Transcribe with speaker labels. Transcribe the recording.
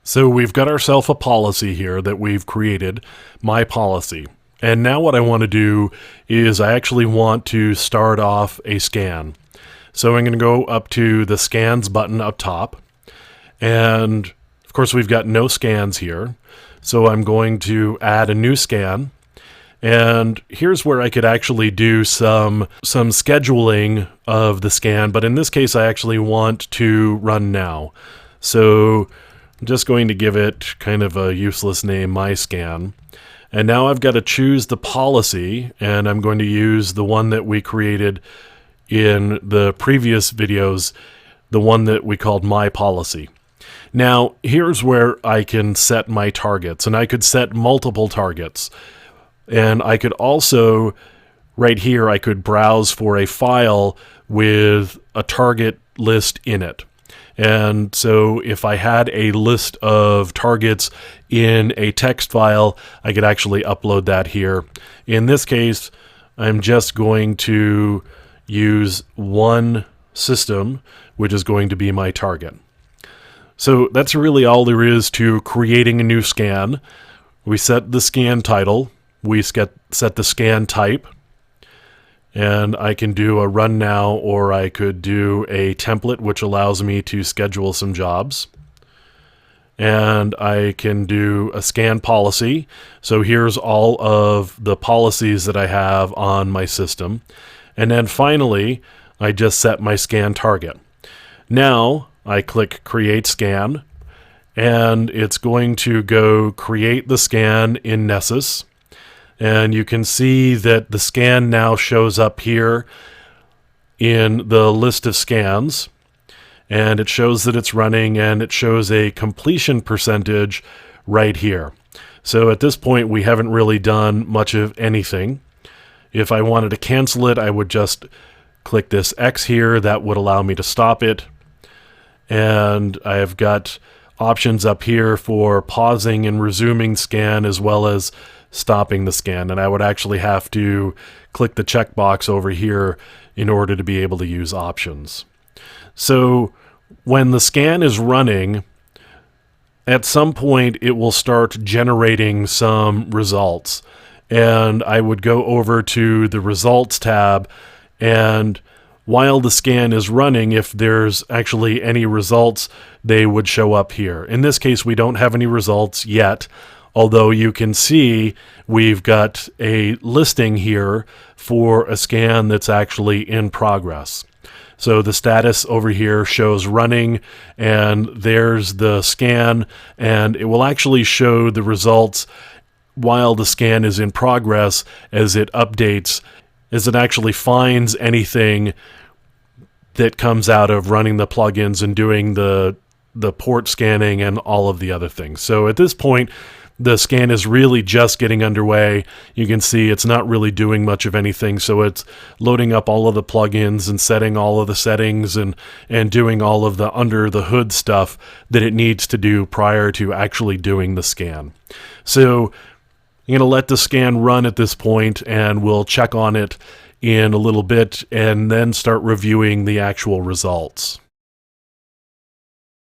Speaker 1: So we've got ourselves a policy here that we've created, my policy. And now what I want to do is I actually want to start off a scan. So I'm going to go up to the scans button up top. And of course we've got no scans here. So I'm going to add a new scan. And here's where I could actually do some scheduling of the scan. But in this case, I actually want to run now. So I'm just going to give it kind of a useless name, MyScan. And now I've got to choose the policy, and I'm going to use the one that we created in the previous videos, the one that we called My Policy. Now, here's where I can set my targets, and I could set multiple targets. And I could also, right here, I could browse for a file with a target list in it. And so if I had a list of targets in a text file, I could actually upload that here. In this case, I'm just going to use one system, which is going to be my target. So that's really all there is to creating a new scan. We set the scan title, we set the scan type, and I can do a run now, or I could do a template, which allows me to schedule some jobs. And I can do a scan policy. So here's all of the policies that I have on my system. And then finally, I just set my scan target. Now I click Create Scan, and it's going to go create the scan in Nessus. And you can see that the scan now shows up here in the list of scans. And it shows that it's running, and it shows a completion percentage right here. So at this point, we haven't really done much of anything. If I wanted to cancel it, I would just click this X here. That would allow me to stop it. And I've got options up here for pausing and resuming scan, as well as stopping the scan. And I would actually have to click the checkbox over here in order to be able to use options. So when the scan is running, at some point it will start generating some results. And I would go over to the results tab, and while the scan is running, if there's actually any results, they would show up here. In this case, we don't have any results yet, although you can see we've got a listing here for a scan that's actually in progress. So the status over here shows running, and there's the scan, and it will actually show the results while the scan is in progress as it updates, as it actually finds anything that comes out of running the plugins and doing the port scanning and all of the other things. So at this point, the scan is really just getting underway. You can see it's not really doing much of anything, so it's loading up all of the plugins and setting all of the settings and doing all of the under the hood stuff that it needs to do prior to actually doing the scan. So I'm going to let the scan run at this point, and we'll check on it in a little bit and then start reviewing the actual results.